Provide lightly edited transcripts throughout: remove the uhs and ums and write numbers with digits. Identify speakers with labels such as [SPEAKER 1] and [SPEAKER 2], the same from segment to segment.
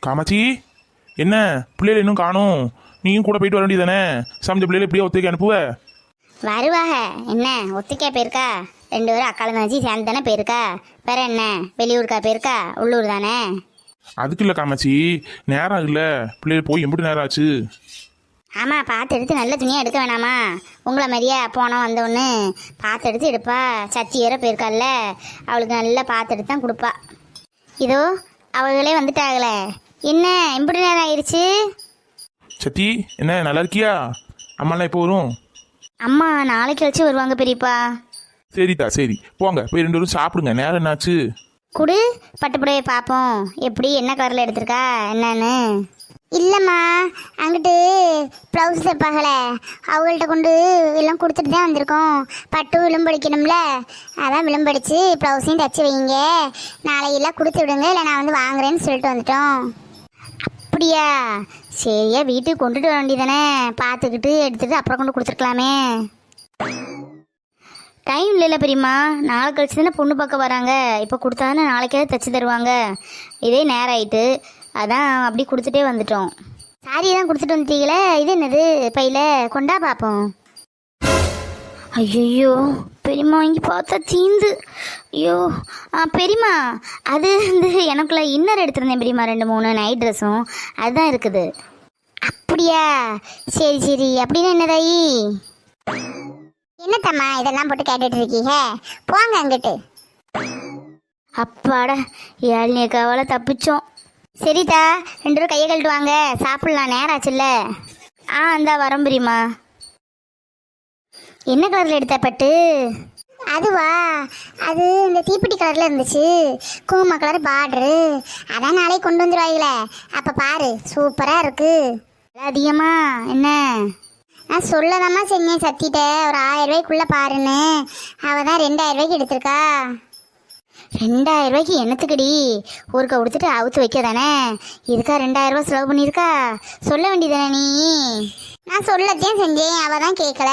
[SPEAKER 1] காமாட்சி, என்ன பிள்ளைகள் இன்னும் காணும்? நீயும் கூட போயிட்டு வர வேண்டியதானே? சமைச்ச பிள்ளைகளை இப்படியே ஒத்துக்க அனுப்புவ?
[SPEAKER 2] வருவாக. என்ன ஒத்திக்கா போயிருக்கா? 2 பேரும் அக்கால தங்கச்சி சேர்ந்து தானே போயிருக்கா. வேற என்ன வெளியூருக்கா போயிருக்கா? உள்ளூர் தானே.
[SPEAKER 1] அதுக்கு இல்லை காமாட்சி, நேரம் இல்லை. பிள்ளைகள் போய் எம்பிட்டு நேரம் ஆச்சு?
[SPEAKER 2] ஆமாம், பார்த்து எடுத்து நல்ல துணியாக எடுக்க வேணாமா? உங்களை மாதிரியா போனோம் வந்தோன்னு பார்த்து எடுத்து எடுப்பா. சத்தி ஏற போயிருக்காள்ல, அவளுக்கு நல்லா பார்த்து எடுத்து தான் கொடுப்பா. இதோ அவங்களே வந்துட்டாங்களே. என்ன எப்படி நேரம் ஆயிடுச்சு?
[SPEAKER 1] சத்தி, என்ன நல்லா இருக்கியா? அம்மாலாம் எப்போ வரும்?
[SPEAKER 2] அம்மா நாளைக்கு கழிச்சு வருவாங்க பெரியப்பா.
[SPEAKER 1] சரிதா, சரி போங்க, போய் 2 பேரும் சாப்பிடுங்க. நேரம் என்னாச்சு?
[SPEAKER 2] குடு பட்டுப்புடவை பார்ப்போம், எப்படி என்ன கலரில் எடுத்திருக்கா என்னன்னு. இல்லைம்மா, அங்கிட்டு ப்ளவுஸ் தைப்பாங்களே அவங்கள்ட்ட கொண்டு எல்லாம் கொடுத்துட்டு தான் வந்திருக்கோம். பட்டு விளம்படிக்கணும்ல, அதான் விளம்படிச்சு ப்ளவுஸையும் தைச்சி வைங்க. நாளையெல்லாம் கொடுத்து விடுங்க, இல்லை நான் வந்து வாங்குறேன்னு சொல்லிட்டு வந்துட்டோம். அப்படியா? சரியா, வீட்டுக்கு கொண்டுட்டு வர வேண்டியதானே. பார்த்துக்கிட்டு எடுத்துகிட்டு அப்புறம் கொண்டு கொடுத்துருக்கலாமே. டைம் இல்லைல்ல பெரியம்மா, நாளை கழிச்சு தானே பொண்ணு பார்க்க வராங்க. இப்போ கொடுத்தா தானே நாளைக்காவது தைச்சி தருவாங்க. இதே நேரம் ஆயிட்டு, அதான் அப்படி கொடுத்துட்டே வந்துட்டோம். சாரி தான் கொடுத்துட்டு வந்துட்டீங்களே, இது என்னது பையில கொண்டா பார்ப்போம். ஐயோ பெரியம்மா, வாங்கி பார்த்தா தீந்து. ஐயோ பெரியம்மா, அது வந்து எனக்குள்ள இன்னர் எடுத்திருந்தேன் பெரியம்மா, 2-3 நைட் ட்ரெஸ்ஸும் அதுதான் இருக்குது. அப்படியா? சரி சரி, அப்படின்னா என்னதாயி? என்னத்தம்மா இதெல்லாம் போட்டு கேட்டுட்டு இருக்கீங்க? போங்க அங்கிட்டு. அப்பாடா, 7 காவால தப்பிச்சோம். சரிதா, 2 பேரும் கையை கழட்டு வாங்க, சாப்பிடலாம், நேரம் ஆச்சுல்ல. இந்தா வரோம் பெரியம்மா. என்ன கலரில் எடுத்த பட்டு? அதுவா, அது இந்த தீப்பெட்டி கலரில் இருந்துச்சு, குங்கும கலர் பார்டரு. அதான் நாளைக்கு கொண்டு வந்துடுவாங்களே, அப்போ பாரு சூப்பராக இருக்கு. அதிகமா என்ன நான் சொல்லதாம்மா செஞ்சேன் சத்திட்ட, ஒரு 1000 ரூபாய்க்குள்ளே பாருன்னு. அவள் தான் 2000 ரூபாய்க்கு எடுத்திருக்கா. 2000 ரூபாய்க்கு என்னத்துக்குடி? ஊருக்க கொடுத்துட்டு அவுத்து வைக்க தானே. இதுக்கா 2000 ரூபாய் செலவு பண்ணியிருக்கா? சொல்ல வேண்டியதானே நீ? நான் சொல்லத்தையும் செஞ்சேன், அவள் தான் கேட்கல.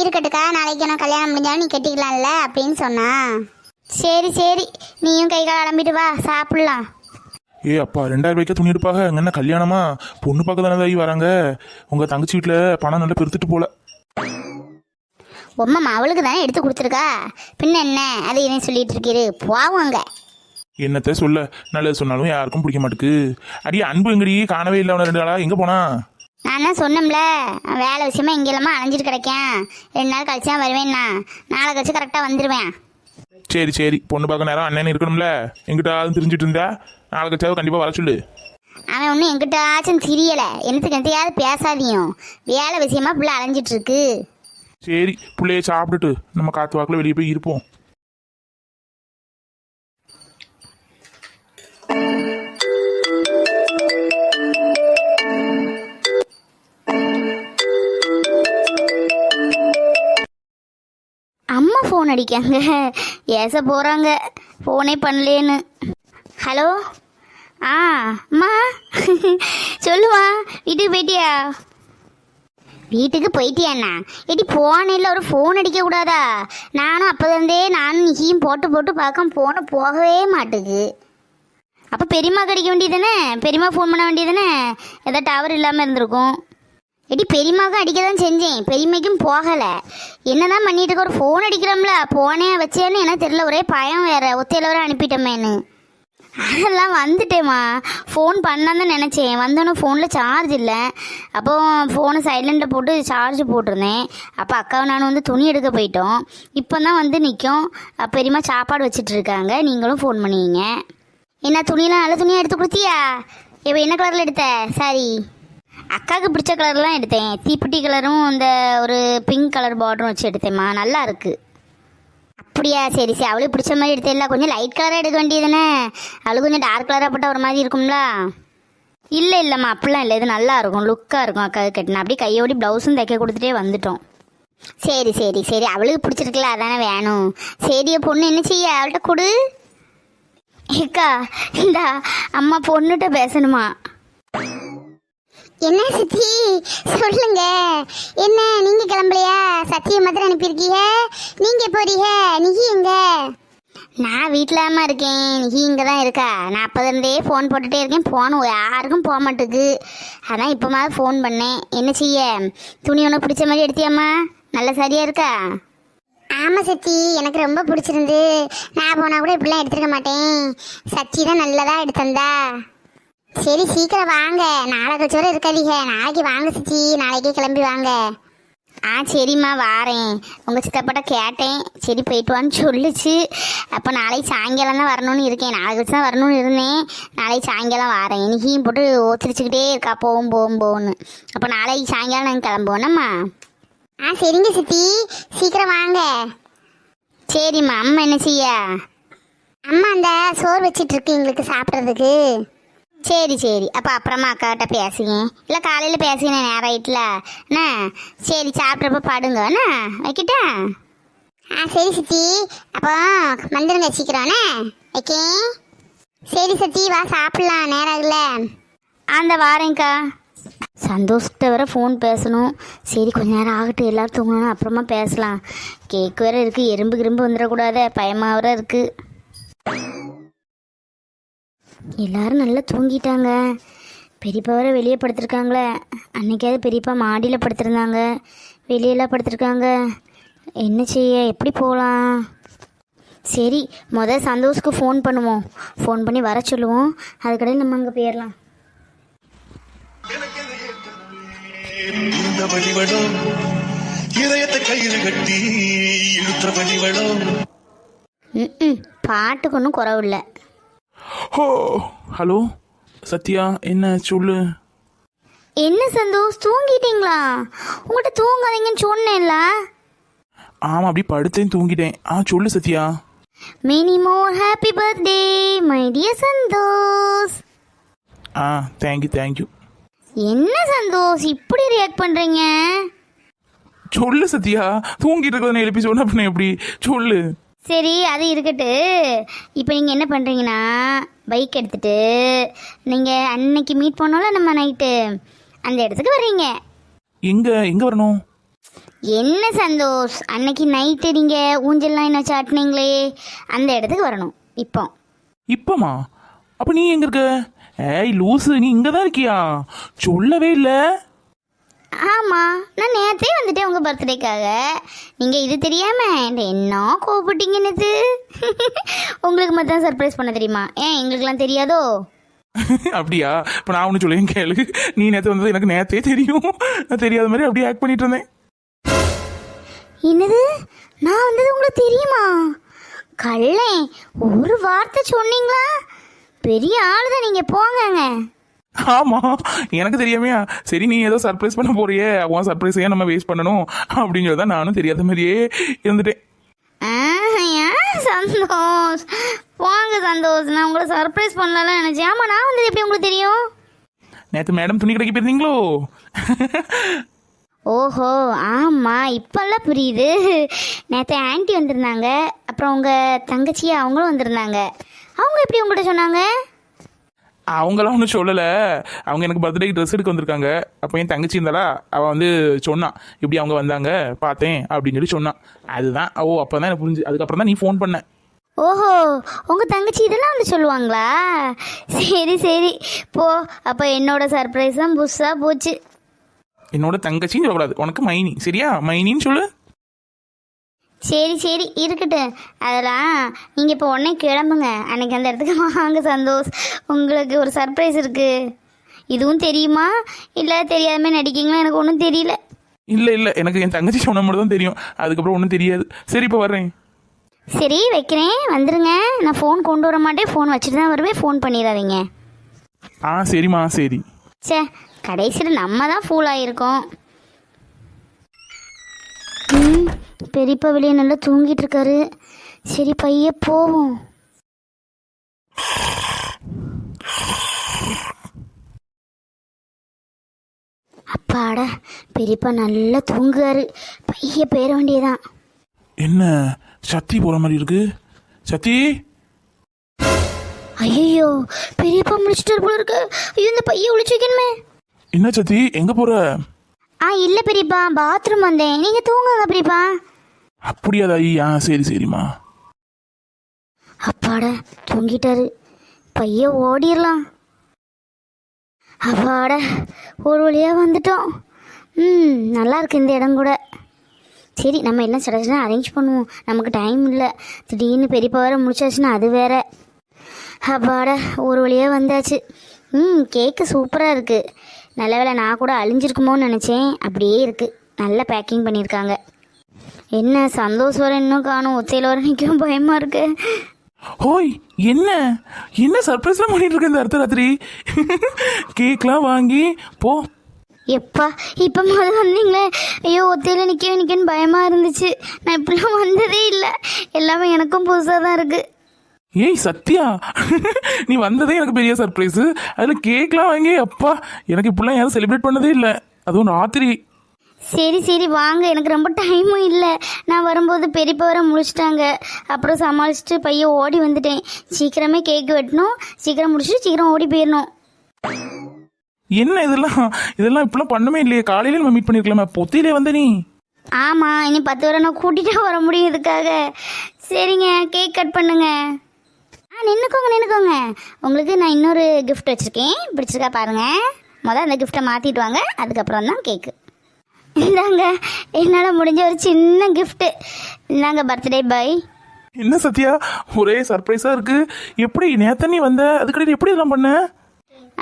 [SPEAKER 2] இருக்கட்டுக்கா, நாளைக்கு நான் கல்யாணம் முடிஞ்சாலும் நீ கட்டிக்கலாம்ல அப்படின்னு சொன்னா. சரி சரி, நீயும் கை கால் கிளம்பிட்டு வா, சாப்பிட்லாம்.
[SPEAKER 1] ஏ அப்பா, 2000 ரூபாய்க்கு துணி எடுப்பாங்க? அங்கே என்ன கல்யாணமா? பொண்ணு பார்க்க தானே தாயி வராங்க. உங்கள் தங்கச்சி வீட்டில் பணம் நல்லா பெருத்துட்டு போல.
[SPEAKER 2] உம்மா அவளுக்கு தானே எடுத்து கொடுத்துருக்கா, பின்ன என்ன அது என்ன சொல்லிட்டு இருக்கீரு? போவாங்க.
[SPEAKER 1] என்னத்த சொல்ல, நல்லது சொன்னாலும் யாருக்கும் பிடிக்க மாட்டுக்கு. அடி அன்பு எங்கடி? காணவே இல்லை. அவனை 2 நாளா எங்கே போனா?
[SPEAKER 2] நான் தான் சொன்னோம்ல, வேலை விஷயமா இங்கே இல்லாமல் அலைஞ்சிட்டு கிடைக்கேன். 2 நாள் கழிச்சு தான் வருவேன்னா, நாளை கழிச்சு கரெக்டாக வந்துடுவேன்.
[SPEAKER 1] சரி சரி, பொண்ணு பார்க்க நேரம் அண்ணன் இருக்கணும்ல. எங்கிட்ட தெரிஞ்சிட்டு இருந்தா நாளை கழிச்சாவது கண்டிப்பாக வர சொல்லு.
[SPEAKER 2] அவன் ஒன்றும் எங்கிட்டாச்சும் தெரியலை, என்னத்துக்கு எந்தையாவது பேசாதியும். வேலை விஷயமா பிள்ளை அலைஞ்சிட்டு இருக்கு.
[SPEAKER 1] சரி, பிள்ளைய சாப்பிட்டுட்டு நம்ம காற்று வாக்கில் வெளியே போய் இருப்போம்.
[SPEAKER 2] அம்மா ஃபோன் அடிக்காங்க, ஏச போகிறாங்க, ஃபோனே பண்ணலேன்னு. ஹலோ, அம்மா சொல்லுவா, வீட்டுக்கு போயிட்டியா? வீட்டுக்கு போயிட்டியாண்ணா? எடி போனில்ல, ஒரு ஃபோன் அடிக்க கூடாதா? நானும் அப்போதே நானும் நீயும் போட்டு பார்க்க ஃபோனை போகவே மாட்டுக்கு. அப்போ பெரியம்மாக்கு அடிக்க வேண்டியதானே, பெரியம்மா ஃபோன் பண்ண வேண்டியதானே, ஏதோ டவர் இல்லாமல் இருந்திருக்கும். எடி பெரியம்மாவுக்கும் அடிக்க தான் செஞ்சேன், பெரியம்மைக்கும் போகலை. என்னதான் பண்ணிட்டு இருக்க, ஒரு ஃபோன் அடிக்கிறோம்ல, போனே வச்சேன்னு எனக்கு தெரியல, ஒரே பயம் வேற, ஒத்தையில் வர அனுப்பிட்டோமேன்னு. அதெல்லாம் வந்துட்டேம்மா, ஃபோன் பண்ணான்னு தான் நினச்சேன். வந்தோன்னே ஃபோனில் சார்ஜ் இல்லை, அப்போ ஃபோனை சைலண்டில் போட்டு சார்ஜ் போட்டிருந்தேன். அப்போ அக்காவை நான் வந்து துணி எடுக்க போயிட்டோம். இப்போ தான் வந்து நிற்கும், பெரியம்மா சாப்பாடு வச்சிட்ருக்காங்க, நீங்களும் ஃபோன் பண்ணுவீங்க. என்ன துணியெல்லாம் நல்ல துணியாக எடுத்து கொடுத்தியா? இப்போ என்ன கலரில் எடுத்த? சாரி, அக்காவுக்கு பிடிச்ச கலர்லாம் எடுத்தேன். தீப்பெட்டி கலரும் இந்த ஒரு பிங்க் கலர் பார்டரும் வச்சு எடுத்தேம்மா, நல்லா இருக்குது. அப்படியா? சரி சரி, அவளுக்கு பிடிச்ச மாதிரி எடுத்தேல்ல. கொஞ்சம் லைட் கலராக எடுக்க வேண்டியதுதானே, அவளுக்கு கொஞ்சம் டார்க் கலராக போட்டால் ஒரு மாதிரி இருக்கும்ல. இல்லைம்மா, அப்படிலாம் இல்லை, இது நல்லா இருக்கும், லுக்காக இருக்கும். அக்காவுக்கு கட்டினா அப்படியே கையோடி ப்ளவுஸும் தைக்க கொடுத்துட்டே வந்துட்டோம். சரி சரி சரி, அவளுக்கு பிடிச்சிருக்குல்ல, அதானே வேணும். சரி, பொண்ணு என்ன செய்ய, அவள்கிட்ட கொடு. ஏக்கா, இந்தா அம்மா பொண்ணுகிட்ட பேசணுமா? என்ன சித்தி சொல்லுங்க, என்ன நீங்க கிளம்பலையா? சத்தியை மாத்திரம் அனுப்பியிருக்கீங்க, நீங்க போறீங்க, நீ எங்க? நான் வீட்டிலாம இருக்கேன், நீ இங்கே தான் இருக்கா? நான் அப்போதுலேருந்தே ஃபோன் போட்டுகிட்டே இருக்கேன், ஃபோன் யாருக்கும் போக மாட்டேங்குது. அதான் இப்போமாவது ஃபோன் பண்ணேன். என்ன செய்ய, துணி ஒன்று பிடிச்ச மாதிரி எடுத்தியாம்மா? நல்லா சரியாக இருக்கா? ஆமாம் சச்சி, எனக்கு ரொம்ப பிடிச்சிருந்து. நான் போனால் கூட இப்படிலாம் எடுத்துருக்க மாட்டேன். சச்சி தான் நல்லதாக எடுத்தந்தா. சரி சீக்கிரம் வாங்க, நாளை கழிச்சோட இருக்காதீங்க. நாளைக்கு வாங்க சச்சி, நாளைக்கே கிளம்பி வாங்க. சரிம்மா வாரேன். உங்கள் சித்தப்பாட்ட கேட்டேன், சரி போயிட்டு வான்னு சொல்லிச்சு. அப்போ நாளைக்கு சாயங்காலம் தான் வரணும்னு இருக்கேன். நாளை கழிச்சு தான் வரணும்னு இருந்தேன். நாளைக்கு சாயங்காலம் வாரேன். இன்னைக்கும் போட்டு ஓத்திரிச்சுக்கிட்டே இருக்கா, போகும் போகும் போகணும். அப்போ நாளைக்கு சாயங்காலம் நாங்கள் கிளம்புவோம்மா. சரிங்க சித்தி, சீக்கிரம் வாங்க. சரிம்மா. அம்மா என்ன செய்ய? அம்மா அந்த சோறு வச்சிட்டு இருக்கு எங்களுக்கு சாப்பிட்றதுக்கு. சரி சரி, அப்போ அப்புறமா அக்காட்ட பேசுங்க, இல்லை காலையில் பேசுங்க, நேரம் ஆயிட்டுல அண்ணா. சரி சாப்பிட்றப்ப பாடுங்க அண்ணா, வைக்கிட்டா? சரி சித்தி, அப்போ வந்துடுங்க சீக்கிரம்ண்ணே, வைக்கே. சரி சத்தி, வா சாப்பிட்லாம், நேரம் இல்லை. அந்த வாரேங்க்கா. சந்தோஷ்கிட்ட வேற ஃபோன் பேசணும். சரி கொஞ்ச நேரம் ஆகட்டும், எல்லோரும் தூங்கணும், அப்புறமா பேசலாம். கேக்கு வேற இருக்குது, எறும்பு கிரும்பு வந்துடக்கூடாத, பயமாக வேற இருக்குது. எல்லாரும் நல்லா தூங்கிட்டாங்க. பெரியப்பா வேற வெளியே படுத்திருக்காங்களே. அன்னைக்காவது பெரியப்பா மாடியில் படுத்திருந்தாங்க, வெளியெல்லாம் படுத்திருக்காங்க. என்ன செய்ய, எப்படி போகலாம்? சரி முதல் சந்தோஷ்க்கு ஃபோன் பண்ணுவோம், ஃபோன் பண்ணி வர சொல்லுவோம். அதுக்கடையில் நம்ம அங்கே போயிடலாம்.
[SPEAKER 3] இந்த வழிவடம் இதயத்தை கையில் கட்டி இழுத்த வழிவடம்.
[SPEAKER 2] பாட்டுக்கு ஒன்றும் குறவில்லை.
[SPEAKER 1] ஹோ, ஹலோ சத்யா, என்ன சொல்லு?
[SPEAKER 2] என்ன சந்தோஷ், தூங்கிட்டீங்களா? உங்கள்கிட்ட தூங்காதீங்கன்னு சொன்னேன்ல.
[SPEAKER 1] ஆமாம், அப்படி படுத்தேன், தூங்கிட்டேன். சொல்லு Sathya.
[SPEAKER 2] Many more happy birthday my dear Santhosh.
[SPEAKER 1] Thank you thank you.
[SPEAKER 2] என்ன சந்தோஷ் இப்படி ரியாக்ட் பண்ணுறீங்க?
[SPEAKER 1] சொல்லு சத்யா, தூங்கிட்டு இருக்கிறத எழுப்பி சொன்ன பண்ண எப்படி? சொல்லு.
[SPEAKER 2] சரி அது இருக்கட்டு. இப்போ நீங்கள் என்ன பண்ணுறீங்கன்னா, பைக் எடுத்துகிட்டு நீங்கள் அன்னைக்கு மீட் பண்ணோம்ல நம்ம நைட்டு, அந்த இடத்துக்கு வர்றீங்க.
[SPEAKER 1] எங்கே வரணும்?
[SPEAKER 2] என்ன சந்தோஷ், அன்னைக்கு நைட்டு நீங்கள் ஊஞ்சல்லாம் என்ன சாட்டினீங்களே, அந்த இடத்துக்கு வரணும். இப்போமா?
[SPEAKER 1] அப்போ நீ எங்கே இருக்க? ஏய் லூசு, நீ இங்கே தான் இருக்கியா? சொல்லவே இல்லை.
[SPEAKER 2] ஆமாம், நான் நேரத்தே வந்துட்டேன் உங்கள் பர்த்டேக்காக. நீங்கள் இது தெரியாமல் என்ன கோபிட்டீங்கன்னு உங்களுக்கு மட்டும் சர்ப்ரைஸ் பண்ண தெரியுமா? ஏன் எங்களுக்கெல்லாம் தெரியாதோ?
[SPEAKER 1] அப்படியா? இப்போ நான் ஒன்று சொல்லேன் கேளு. நீ நேற்று வந்தது எனக்கு நேற்றே தெரியும். நான் தெரியாத மாதிரி அப்படியே ஆக்ட் பண்ணிட்டு இருந்தேன்.
[SPEAKER 2] என்னது, நான் வந்தது உங்களுக்கு தெரியுமா? கள்ளே, ஒரு வார்த்தை சொன்னீங்களா? பெரிய ஆள் தான் நீங்கள், போங்கங்க.
[SPEAKER 1] ஆமாம், எனக்கு தெரியாமையா? சரி நீ ஏதோ சர்ப்ரைஸ் பண்ண போறியே, அவன் சர்ப்ரைஸையே நம்ம வேஸ்ட் பண்ணணும் அப்படின்னு சொல்லி தான் நானும் தெரியாத மாதிரியே இருந்துட்டேன்.
[SPEAKER 2] சந்தோஷ் போங்க சந்தோஷ், நான் உங்களை சர்ப்ரைஸ் பண்ணலாம் நினைச்சேன். ஆமாம், நான் வந்தது எப்படி உங்களுக்கு தெரியும்?
[SPEAKER 1] நேற்று மேடம் துணி கடைக்கு போயிருந்தீங்களோ?
[SPEAKER 2] ஓஹோ ஆமாம், இப்போல்லாம் புரியுது. நேற்று ஆன்ட்டி வந்திருந்தாங்க, அப்புறம் உங்கள் தங்கச்சி அவங்களும் வந்திருந்தாங்க. அவங்க எப்படி உங்கள்கிட்ட சொன்னாங்க?
[SPEAKER 1] அவங்களாம் ஒன்றும் சொல்லலை. அவங்க எனக்கு பர்த்டேக்கு ட்ரெஸ் எடுக்க வந்திருக்காங்க. அப்போ என் தங்கச்சி இருந்தாலா, அவள் வந்து சொன்னான் இப்படி அவங்க வந்தாங்க பார்த்தேன் அப்படின்னு சொல்லி சொன்னான். அதுதான் அப்போ தான் எனக்கு புரிஞ்சு. அதுக்கப்புறம் தான் நீ ஃபோன் பண்ண.
[SPEAKER 2] ஓஹோ, உங்கள் தங்கச்சி இதெல்லாம் வந்து சொல்லுவாங்களா? சரி சரி போ. அப்போ என்னோட சர்ப்ரைஸ் தான் புதுசாக போச்சு.
[SPEAKER 1] என்னோட தங்கச்சின்னு சொல்லக்கூடாது, உனக்கு மைனி, சரியா? மைனின்னு சொல்லு.
[SPEAKER 2] சரி சரி இருக்கட்டும் அதெல்லாம். நீங்கள் இப்போ உடனே கிளம்புங்க, அன்னைக்கு அந்த இடத்துக்கு வாங்க சந்தோஷ். உங்களுக்கு ஒரு சர்ப்ரைஸ் இருக்குது. இதுவும் தெரியுமா இல்லை தெரியாதமே நடிக்கீங்களா? எனக்கு ஒன்றும் தெரியல.
[SPEAKER 1] இல்லை எனக்கு என் தங்கச்சி சொன்ன மட்டும் தான் தெரியும், அதுக்கப்புறம் ஒன்றும் தெரியாது. சரி இப்போ வர்றேன்.
[SPEAKER 2] சரி வைக்கிறேன், வந்துடுங்க. நான் ஃபோன் கொண்டு வர மாட்டேன், ஃபோன் வச்சுட்டு தான் வருவேன், ஃபோன் பண்ணிடாதீங்க.
[SPEAKER 1] சரிம்மா சரி.
[SPEAKER 2] கடைசியில் நம்ம தான் ஃபூல் ஆகியிருக்கோம். பெரியப்பா வெளியே நல்லா தூங்கிட்டு இருக்காரு. சரி பைய போவோம். அப்பாடா, பெரியப்பா நல்லா தூங்குறாரு. பைய போயிட வேண்டியதான்.
[SPEAKER 1] என்ன சத்தி போற மாதிரி இருக்கு? சத்தி,
[SPEAKER 2] ஐயோ பெரியப்பா முடிச்சிட்டாரு போல இருக்கு. ஐயோ இந்த பைய ஒளிச்சு வைக்கணுமே.
[SPEAKER 1] என்ன சத்தி, எங்க போற?
[SPEAKER 2] இல்லை பெரியப்பா, பாத்ரூம் வந்தேன். நீங்கள் தூங்குங்க பெரியப்பா.
[SPEAKER 1] அப்படியா தாயி? சரி சரிம்மா.
[SPEAKER 2] அப்பாடா தூங்கிட்டாரு. பையன் ஓடிடலாம். அப்பாடா ஒரு வழியாக வந்துட்டோம். நல்லா இருக்கு இந்த இடம் கூட. சரி நம்ம எல்லாம் சடச்சுனா அரேஞ்ச் பண்ணுவோம். நமக்கு டைம் இல்லை. திடீர்னு பெரியப்பா வேற முடிச்சாச்சுன்னா அது வேற. அப்பாடா ஒரு வழியாக வந்தாச்சு. கேக்கு சூப்பராக இருக்குது. நல்ல வேளை நான் கூட அழிஞ்சிருக்குமோன்னு நினச்சேன். அப்படியே இருக்குது. நல்லா பேக்கிங் பண்ணியிருக்காங்க. என்ன சந்தோஷம் வர இன்னும் காணும். ஒத்தையில் வர நிற்கவும் பயமாக இருக்கு.
[SPEAKER 1] ஹோய் என்ன சர்ப்ரைஸ்லாம் பண்ணிட்டு இருக்க இந்த அர்த்தராத்திரி? கேக்லாம் வாங்கி போ.
[SPEAKER 2] எப்பா இப்போ முதல்ல வந்தீங்களே, ஐயோ ஒத்தையில் நிற்கன்னு பயமாக இருந்துச்சு. நான் இப்படிலாம் வந்ததே இல்லை. எல்லாமே எனக்கும் புதுசாக தான் இருக்குது.
[SPEAKER 1] ஏய் சத்யா, நீ வந்ததே எனக்கு பெரிய சர்ப்ரைஸு. அதில் கேக்லாம் வாங்கி அப்பா, எனக்கு இப்படிலாம் யாரும் செலிப்ரேட் பண்ணதே இல்லை, அதுவும் ராத்திரி.
[SPEAKER 2] சரி வாங்க, எனக்கு ரொம்ப டைமும் இல்லை. நான் வரும்போது பெரியப்பா வர முடிச்சிட்டாங்க. அப்புறம் சமாளிச்சுட்டு பையன் ஓடி வந்துட்டேன். சீக்கிரமே கேக் வெட்டணும், சீக்கிரம் முடிச்சுட்டு சீக்கிரம் ஓடி போயிடணும்.
[SPEAKER 1] என்ன இதெல்லாம் இப்படிலாம் பண்ணவே இல்லையே. காலையில நம்ம மீட் பண்ணிருக்கலாமே, பொத்திலே வந்த நீ.
[SPEAKER 2] ஆமாம், இனி 10 வரை நான் கூட்டிகிட்டு வர முடியும் இதுக்காக. சரிங்க, கேக் கட் பண்ணுங்க. நின்றுக்கோங்க. உங்களுக்கு நான் இன்னொரு கிஃப்ட் வச்சுருக்கேன், பிடிச்சிருக்கா பாருங்கள். முதல்ல அந்த கிஃப்ட்டை மாற்றிட்டு வாங்க, அதுக்கப்புறம் தான் கேக்கு. இந்தாங்க என்னால் முடிஞ்ச ஒரு சின்ன கிஃப்ட்டு. இந்தாங்க பர்த்டே பாய்.
[SPEAKER 1] என்ன சத்யா, ஒரே சர்ப்ரைஸாக இருக்கு. எப்படி நேற்று நீ வந்த, அதுக்கடையில் எப்படி இதெல்லாம் பண்ண?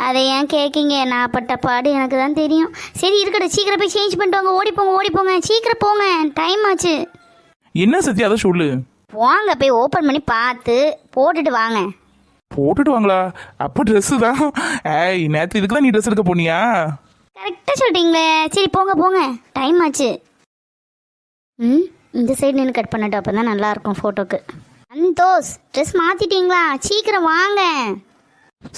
[SPEAKER 2] அதை ஏன் கேட்கிங்க, நான் பட்ட பாடு எனக்கு தான் தெரியும். சரி இருக்கட்டும், சீக்கிரம் போய் சேஞ்ச் பண்ணிட்டு வாங்க. ஓடி போங்க, சீக்கிரம் போங்க, டைம் ஆச்சு.
[SPEAKER 1] என்ன சத்யா, அதை சொல்லு.
[SPEAKER 2] வாங்க போய் ஓப்பன் பண்ணி பார்த்து போட்டுட்டு வாங்க.
[SPEAKER 1] போட்டுட்டு வாங்களா? அப்போ ட்ரெஸ்ஸு தான். ஏய் நேற்று இதுக்கு தான் நீ ட்ரெஸ் எடுக்க போனியா?
[SPEAKER 2] கரெக்டாக சொல்லிட்டீங்களே. சரி போங்க, டைம் ஆச்சு. இந்த சைடு நின்று கட் பண்ணட்டும், அப்போ தான் நல்லாயிருக்கும் ஃபோட்டோக்கு. சந்தோஷ், ட்ரெஸ் மாற்றிட்டீங்களா? சீக்கிரம் வாங்க.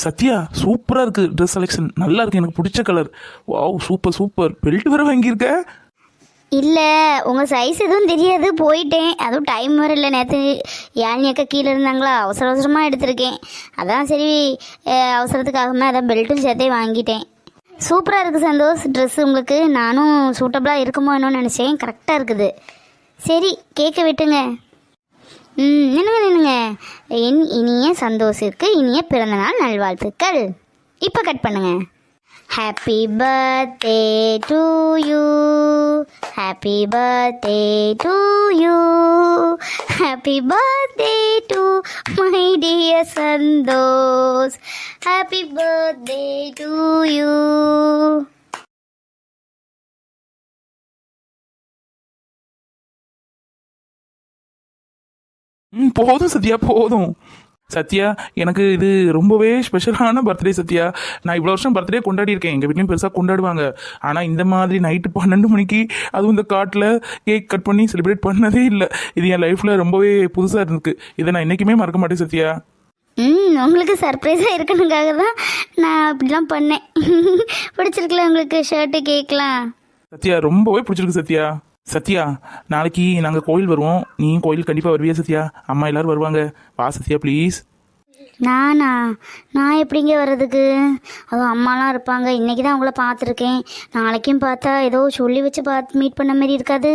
[SPEAKER 1] சத்யா சூப்பராக இருக்கு ட்ரெஸ் செலெக்ஷன், நல்லா இருக்கு, எனக்கு பிடிச்ச கலர். Wow super. பெல்ட் வேற வாங்கியிருக்க?
[SPEAKER 2] இல்லை, உங்கள் சைஸ் எதுவும் தெரியாது, போயிட்டேன். அதுவும் டைம் வேறு இல்லை. நேற்று யாழ்னி அக்கா கீழே இருந்தாங்களா, அவசரமாக எடுத்திருக்கேன். அதான் சரி அவசரத்துக்காகவே அதான் பெல்ட்டும் சேர்த்தே வாங்கிட்டேன். சூப்பராக இருக்குது சந்தோஷ் ட்ரெஸ். உங்களுக்கு நானும் சூட்டபுளாக இருக்குமோ என்னன்னு நினச்சேன். கரெக்டாக இருக்குது. சரி கேட்க விட்டுங்க. நின்னுங்க. என் இனிய சந்தோஷிற்கு இனிய பிறந்தநாள் நல்வாழ்த்துக்கள். இப்போ கட் பண்ணுங்க. Happy birthday to you, happy birthday to you, happy birthday to my dear Santhosh, happy birthday to you.
[SPEAKER 1] போதும் சத்யா, போதும். சத்யா எனக்கு இது ரொம்பவே ஸ்பெஷலான பர்த்டே சத்யா. நான் இவ்வளோ வருஷம் பர்த்டே கொண்டாடி இருக்கேன், எங்கள் வீட்லேயும் பெருசாக கொண்டாடுவாங்க. ஆனால் இந்த மாதிரி நைட்டு 12 மணிக்கு அதுவும் இந்த காட்டில் கேக் கட் பண்ணி செலிப்ரேட் பண்ணதே இல்லை. இது என் லைஃப்பில் ரொம்பவே புதுசாக இருந்துருக்கு. இதை நான் என்றைக்குமே மறக்க மாட்டேன் சத்யா.
[SPEAKER 2] உங்களுக்கு சர்ப்ரைஸாக இருக்கணுங்காக தான் நான் அப்படிலாம் பண்ணேன். பிடிச்சிருக்கல உங்களுக்கு ஷர்ட்டு கேட்கலாம்?
[SPEAKER 1] சத்யா ரொம்பவே பிடிச்சிருக்கு சத்யா. சத்யா நாளைக்கு நாங்கள் கோயில் வருவோம், நீயும் கோயில் கண்டிப்பாக வருவியா சத்யா? அம்மா எல்லாரும் வருவாங்க, வா சத்யா ப்ளீஸ்.
[SPEAKER 2] நான் எப்படிங்க வர்றதுக்கு? அதுவும் அம்மாலாம் இருப்பாங்க. இன்றைக்கி தான் அவங்கள பார்த்துருக்கேன். நாளைக்கும் பார்த்தா ஏதோ சொல்லி வச்சு மீட் பண்ண மாதிரி இருக்காது.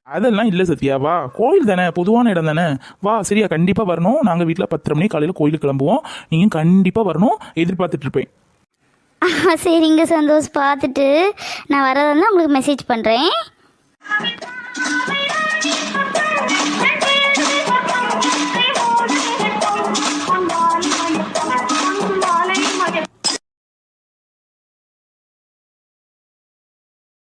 [SPEAKER 1] அதெல்லாம் இல்லை சத்யா, வா, கோயில் தானே, பொதுவான இடம் தானே, வா சரியா, கண்டிப்பாக வரணும். நாங்கள் வீட்டில் 10:30 மணிக்கு காலையில் கோயிலுக்கு கிளம்புவோம், நீங்கள் கண்டிப்பாக வரணும், எதிர்பார்த்துட்ருப்பேன்.
[SPEAKER 2] சரிங்க சந்தோஷ், பார்த்துட்டு நான் வரதான் உங்களுக்கு மெசேஜ் பண்ணுறேன்.